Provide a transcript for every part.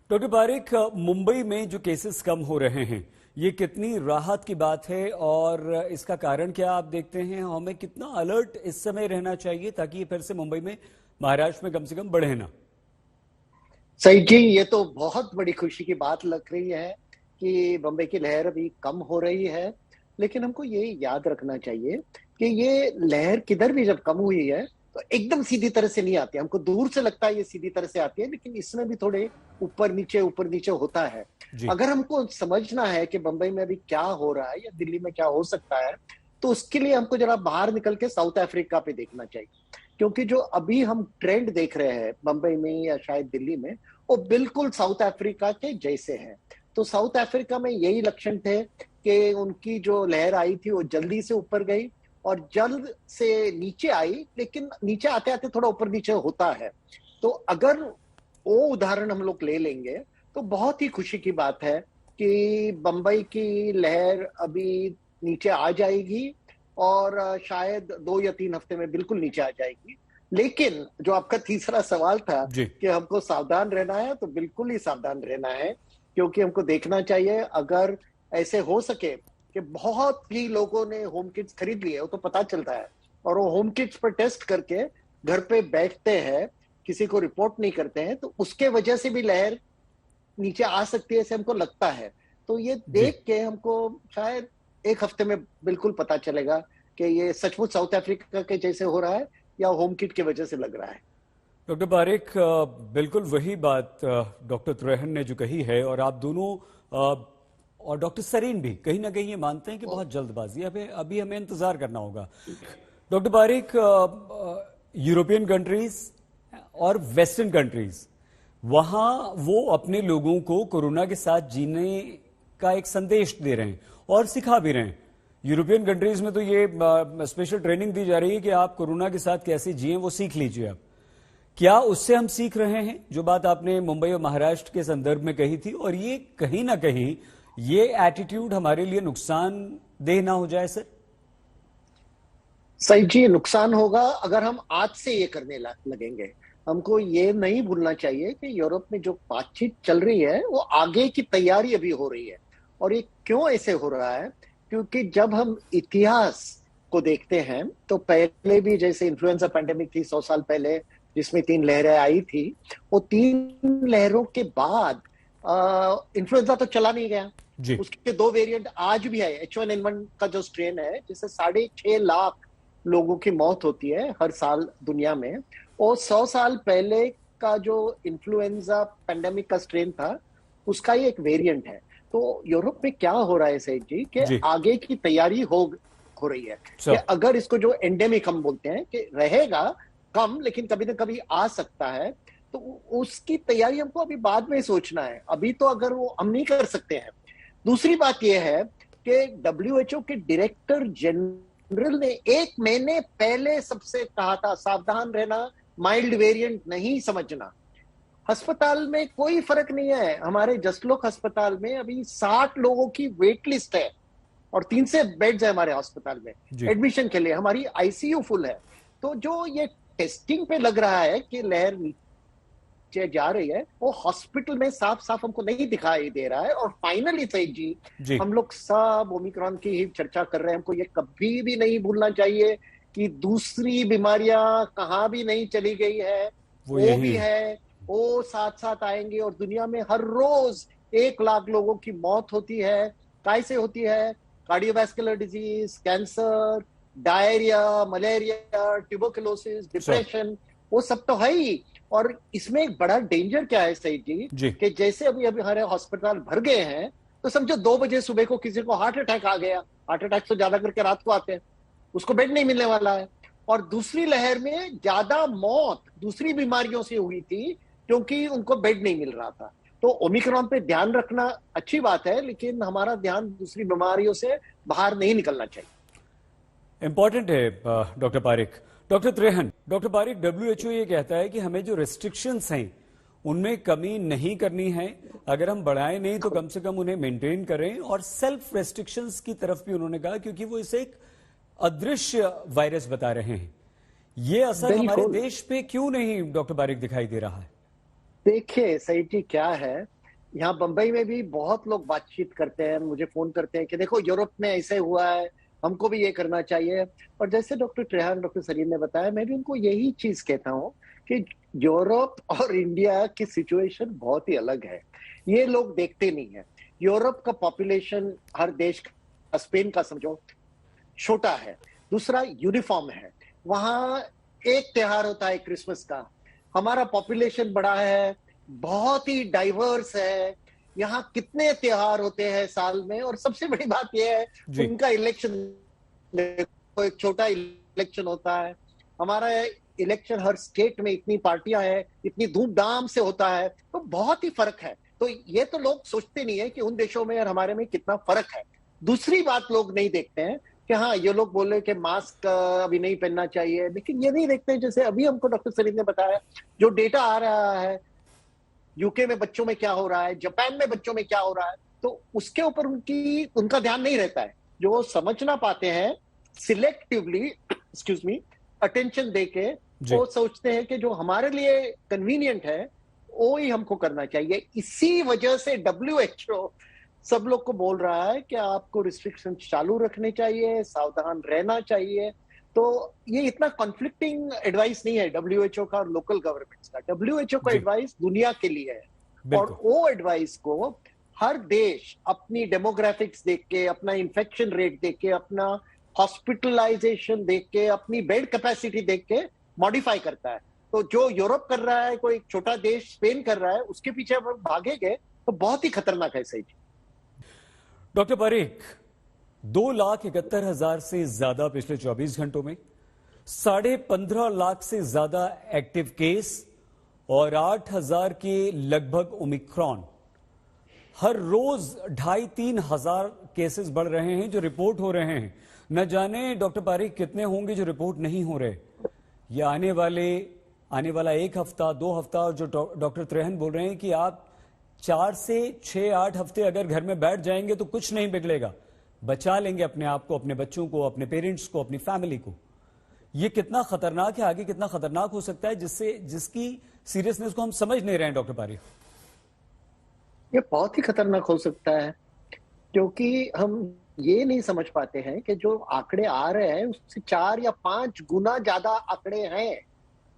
Doctor Pareek, Mumbai में जो cases कम हो रहे हैं, ये कितनी राहत की बात है और इसका कारण क्या आप देखते हैं? हमें कितना अलर्ट इस समय रहना चाहिए ताकि ये फिर से मुंबई में, महाराष्ट्र में कम से कम बढ़े ना? सही जी, ये तो बहुत बड़ी खुशी की बात लग रही है कि बम्बई की लहर अभी कम हो रही है। लेकिन हमको ये याद रखना चाहिए कि ये लहर किधर भी जब कम हुई है तो एकदम सीधी तरह से नहीं आती। हमको दूर से लगता है ये सीधी तरह से आती है, लेकिन इसमें भी थोड़े ऊपर नीचे होता है। जी। अगर हमको समझना है कि बम्बई में अभी क्या हो रहा है या दिल्ली में क्या हो सकता है, तो उसके लिए हमको जरा बाहर निकल के साउथ अफ्रीका पे देखना चाहिए। क्योंकि जो अभी हम ट्रेंड देख रहे हैं बम्बई में या शायद दिल्ली में, वो बिल्कुल साउथ अफ्रीका के जैसे हैं। तो साउथ अफ्रीका में यही लक्षण थे कि उनकी जो लहर आई थी वो जल्दी से ऊपर गई और जल्द से नीचे आई, लेकिन नीचे आते आते थोड़ा ऊपर नीचे होता है। तो अगर वो उदाहरण हम लोग ले लेंगे तो बहुत ही खुशी की बात है कि बम्बई की लहर अभी नीचे आ जाएगी और शायद 2 या 3 हफ्ते में बिल्कुल नीचे आ जाएगी। लेकिन जो आपका तीसरा सवाल था जी। कि हमको सावधान रहना है, तो बिल्कुल ही सावधान रहना है। क्योंकि हमको देखना चाहिए, अगर ऐसे हो सके कि बहुत ही लोगों ने होम किट्स खरीद लिए, वो तो पता चलता है, और वो होम किट्स पर टेस्ट करके घर पे बैठते हैं, किसी को रिपोर्ट नहीं करते हैं, तो उसके वजह से भी लहर नीचे आ सकती है, ऐसे हमको लगता है। तो ये जी। देख के हमको शायद 1 हफ्ते में बिल्कुल पता चलेगा कि ये सचमुच साउथ अफ्रीका के जैसे हो रहा है या होम किट की वजह से लग रहा है। डॉक्टर पारिक, बिल्कुल वही बात डॉक्टर त्रेहन ने जो कही है, और आप दोनों और डॉक्टर सरीन भी कहीं ना कहीं ये मानते हैं कि बहुत जल्दबाजी है, अभी अभी हमें इंतजार करना होगा। डॉक्टर पारिक, यूरोपियन कंट्रीज और वेस्टर्न कंट्रीज, वहां वो अपने लोगों को कोरोना के साथ जीने का एक संदेश दे रहे हैं और सिखा भी रहे हैं। यूरोपियन कंट्रीज में तो ये स्पेशल ट्रेनिंग दी जा रही है कि आप कोरोना के साथ कैसे जिए वो सीख लीजिए। आप क्या उससे हम सीख रहे हैं, जो बात आपने मुंबई और महाराष्ट्र के संदर्भ में कही थी? और ये कहीं ना कहीं ये एटीट्यूड हमारे लिए नुकसानदेह ना हो जाए सर? सही जी, नुकसान होगा अगर हम आज से ये करने लगेंगे। हमको ये नहीं भूलना चाहिए कि यूरोप में जो बातचीत चल रही है वो आगे की तैयारी अभी हो रही है। और ये क्यों ऐसे हो रहा है? क्योंकि जब हम इतिहास को देखते हैं तो पहले भी जैसे इन्फ्लुएंजा पैंडेमिक थी 100 साल पहले, जिसमें 3 लहरें आई थी, वो 3 लहरों के बाद इन्फ्लुएंजा तो चला नहीं गया। जी। उसके 2 वेरिएंट आज भी है। H1N1 का जो स्ट्रेन है, जिससे 6.5 लाख लोगों की मौत होती है हर साल दुनिया में। और 100 साल पहले का जो इन्फ्लुएंजा पैंडेमिक का स्ट्रेन था, उसका ही एक वेरिएंट है। तो यूरोप में क्या हो रहा है सैद जी, कि जी आगे की तैयारी हो रही है कि सर। अगर इसको जो एंडेमिक हम बोलते हैं कि रहेगा कम, लेकिन कभी ना कभी आ सकता है, तो उसकी तैयारी हमको अभी बाद में सोचना है। अभी तो अगर वो हम नहीं कर सकते हैं। दूसरी बात यह है कि डब्ल्यूएचओ के डायरेक्टर जनरल ने 1 महीने पहले सबसे कहा था, सावधान रहना, माइल्ड वेरिएंट नहीं समझना। अस्पताल में कोई फर्क नहीं है। हमारे जसलोक अस्पताल में अभी 60 लोगों की वेट लिस्ट है और 300 बेड्स है हमारे अस्पताल में जी। एडमिशन के लिए। हमारी आईसीयू फुल है। तो जो ये टेस्टिंग पे लग रहा है कि लहर नीचे जा रही है, वो हॉस्पिटल में साफ साफ हमको नहीं दिखाई दे रहा है। और फाइनली सईद जी, जी। हम लोग सब ओमिक्रॉन की ही चर्चा कर रहे हैं। हमको ये कभी भी नहीं भूलना चाहिए कि दूसरी बीमारियां कहाँ भी नहीं चली गई है, वो वो यही भी है। है, वो साथ साथ आएंगे। और दुनिया में हर रोज 1 लाख लोगों की मौत होती है। कैसे होती है? Cardiovascular disease, cancer, diarrhoea, malaria, tuberculosis, sir. Depression, वो सब तो है ही। और इसमें एक बड़ा डेंजर क्या है सईद जी, जी। कि जैसे अभी अभी हमारे हॉस्पिटल भर गए हैं, तो समझो 2 बजे सुबह को किसी को हार्ट अटैक आ गया। हार्ट अटैक तो ज्यादा करके रात को आते हैं, उसको बेड नहीं मिलने वाला है। और दूसरी लहर में ज्यादा मौत दूसरी बीमारियों से हुई थी, क्योंकि उनको बेड नहीं मिल रहा था। तो ओमिक्रॉन पे ध्यान रखना अच्छी बात है, लेकिन हमारा ध्यान दूसरी बीमारियों से बाहर नहीं निकलना चाहिए। इंपॉर्टेंट है doctor Parikh. Doctor Trehan, doctor Parikh, WHO ये कहता है कि हमें जो रेस्ट्रिक्शंस हैं उनमें कमी नहीं करनी है। अगर हम बढ़ाएं नहीं तो कम से कम उन्हें मेंटेन करें, और सेल्फ रेस्ट्रिक्शंस की तरफ भी उन्होंने कहा, क्योंकि वो इसे एक अदृश्य वायरस बता रहे हैं। ये असर हमारे बिल्कुल। देश पे क्यों नहीं डॉक्टर पारिक दिखाई दे रहा है? देखिए सईद जी, क्या है यहाँ बंबई में भी बहुत लोग बातचीत करते हैं, मुझे फोन करते हैं कि देखो यूरोप में ऐसे हुआ है, हमको भी ये करना चाहिए। और जैसे डॉक्टर त्रेहान, डॉक्टर सरीन ने बताया, मैं भी उनको यही चीज कहता हूँ कि यूरोप और इंडिया की सिचुएशन बहुत ही अलग है। ये लोग देखते नहीं है। यूरोप का पॉपुलेशन हर देश का, स्पेन का समझो, छोटा है। दूसरा यूनिफॉर्म है। वहां एक त्योहार होता है क्रिसमस का। हमारा पॉपुलेशन बड़ा है, बहुत ही डाइवर्स है। यहाँ कितने त्योहार होते हैं साल में, और सबसे बड़ी बात यह है उनका इलेक्शन, एक छोटा इलेक्शन होता है। हमारा इलेक्शन हर स्टेट में इतनी पार्टियां हैं, इतनी धूमधाम से होता है, तो बहुत ही फर्क है। तो ये तो लोग सोचते नहीं है कि उन देशों में और हमारे में कितना फर्क है। दूसरी बात लोग नहीं देखते हैं कि हाँ, ये लोग बोले कि मास्क अभी नहीं पहनना चाहिए, लेकिन ये नहीं देखते हैं, जैसे अभी हमको डॉक्टर सरीन ने बताया, जो डेटा आ रहा है यूके में बच्चों में क्या हो रहा है, जापान में बच्चों में क्या हो रहा है, तो उसके ऊपर उनका ध्यान नहीं रहता है। जो समझना पाते हैं सिलेक्टिवली, एक्सक्यूज मी, अटेंशन देके, वो सोचते हैं कि जो हमारे लिए कन्वीनियंट है वो ही हमको करना चाहिए। इसी वजह से WHO सब लोग को बोल रहा है कि आपको रिस्ट्रिक्शन चालू रखने चाहिए, सावधान रहना चाहिए। तो ये इतना कॉन्फ्लिक्टिंग एडवाइस नहीं है WHO का और लोकल गवर्नमेंट्स का। WHO का एडवाइस दुनिया के लिए है, और वो एडवाइस को हर देश अपनी डेमोग्राफिक्स देख के, अपना इन्फेक्शन रेट देख के, अपना हॉस्पिटलाइजेशन देख के, अपनी बेड कैपेसिटी देख के मॉडिफाई करता है। तो जो यूरोप कर रहा है, कोई छोटा देश स्पेन कर रहा है, उसके पीछे हम भागेंगे तो बहुत ही खतरनाक है। सही डॉक्टर परीख, 2,71,000 से ज्यादा पिछले 24 घंटों में, 15.5 लाख से ज्यादा एक्टिव केस और 8,000 के लगभग ओमिक्रॉन। हर रोज 2,500-3 हजार केसेस बढ़ रहे हैं जो रिपोर्ट हो रहे हैं। न जाने डॉक्टर पारीक कितने होंगे जो रिपोर्ट नहीं हो रहे। ये आने वाला 1 हफ्ता 2 हफ्ता, और जो डॉक्टर त्रेहन बोल रहे हैं कि आप 4 से 6-8 हफ्ते अगर घर में बैठ जाएंगे तो कुछ नहीं बिगड़ेगा, बचा लेंगे अपने आप को, अपने बच्चों को, अपने पेरेंट्स को, अपनी फैमिली को। ये कितना खतरनाक है, आगे कितना खतरनाक हो सकता है, जिसकी सीरियसनेस को हम समझ नहीं रहे हैं डॉक्टर पारीक। ये बहुत ही खतरनाक हो सकता है, क्योंकि हम ये नहीं समझ पाते हैं कि जो आंकड़े आ रहे हैं उससे 4 या 5 गुना ज्यादा आंकड़े हैं।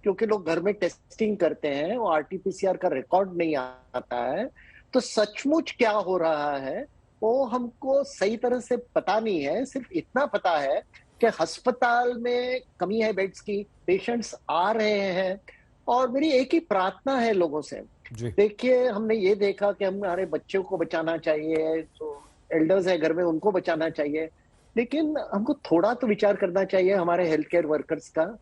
क्योंकि लोग घर में टेस्टिंग करते हैं, वो RT-PCR का रिकॉर्ड नहीं आता है। तो सचमुच क्या हो रहा है वो हमको सही तरह से पता नहीं है। सिर्फ इतना पता है कि अस्पताल में कमी है बेड्स की, पेशेंट्स आ रहे हैं। और मेरी एक ही प्रार्थना है लोगों से, देखिए, हमने ये देखा कि हमारे बच्चों को बचाना चाहिए, जो एल्डर्स है घर में उनको बचाना चाहिए, लेकिन हमको थोड़ा तो विचार करना चाहिए हमारे हेल्थ केयर वर्कर्स का।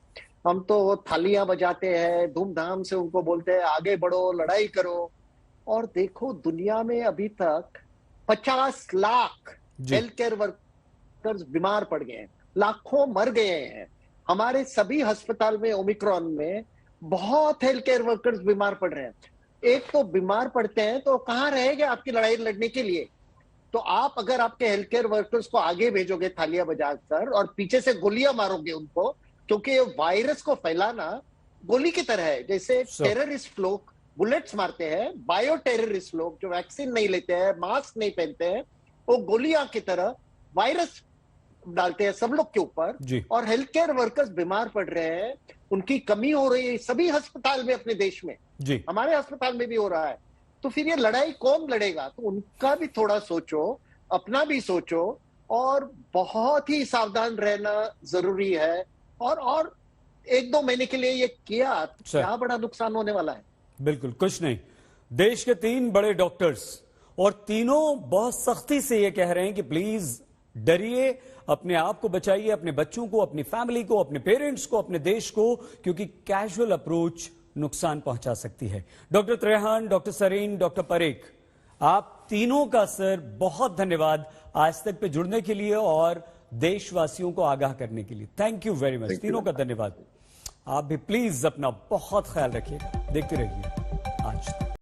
हम तो थालियां बजाते हैं, धूमधाम से उनको बोलते हैं आगे बढ़ो, लड़ाई करो, और देखो दुनिया में अभी तक 50 लाख हेल्थ केयर वर्कर्स बीमार पड़ गए हैं, लाखों मर गए हैं। हमारे सभी अस्पताल में ओमिक्रॉन में बहुत हेल्थ केयर वर्कर्स बीमार पड़ रहे हैं। एक तो बीमार पड़ते हैं तो कहाँ रहेंगे आपकी लड़ाई लड़ने के लिए? तो आप अगर आपके हेल्थ केयर वर्कर्स को आगे भेजोगे थालियां बजाकर और पीछे से गोलियां मारोगे उनको, क्योंकि वायरस को फैलाना गोली की तरह है। जैसे टेररिस्ट लोग बुलेट्स मारते हैं, बायो टेररिस्ट लोग जो वैक्सीन नहीं लेते हैं, मास्क नहीं पहनते हैं, वो गोलियां की तरह वायरस डालते हैं सब लोग के ऊपर। और हेल्थ केयर वर्कर्स बीमार पड़ रहे हैं, उनकी कमी हो रही है सभी अस्पताल में अपने देश में, हमारे अस्पताल में भी हो रहा है। तो फिर ये लड़ाई कौन लड़ेगा? तो उनका भी थोड़ा सोचो, अपना भी सोचो, और बहुत ही सावधान रहना जरूरी है। और 1-2 महीने के लिए ये किया तो क्या बड़ा नुकसान होने वाला है? बिल्कुल कुछ नहीं। देश के 3 बड़े डॉक्टर्स, और तीनों बहुत सख्ती से ये कह रहे हैं कि प्लीज डरिए, अपने आप को बचाइए, अपने बच्चों को, अपनी फैमिली को, अपने पेरेंट्स को, अपने देश को, क्योंकि कैजुअल अप्रोच नुकसान पहुंचा सकती है। Doctor Trehan, doctor Sarin, doctor Parikh, आप तीनों का सर बहुत धन्यवाद आज तक पे जुड़ने के लिए और देशवासियों को आगाह करने के लिए। थैंक यू वेरी मच, तीनों का धन्यवाद। आप भी प्लीज अपना बहुत ख्याल रखिएगा। देखते रहिए आज तक।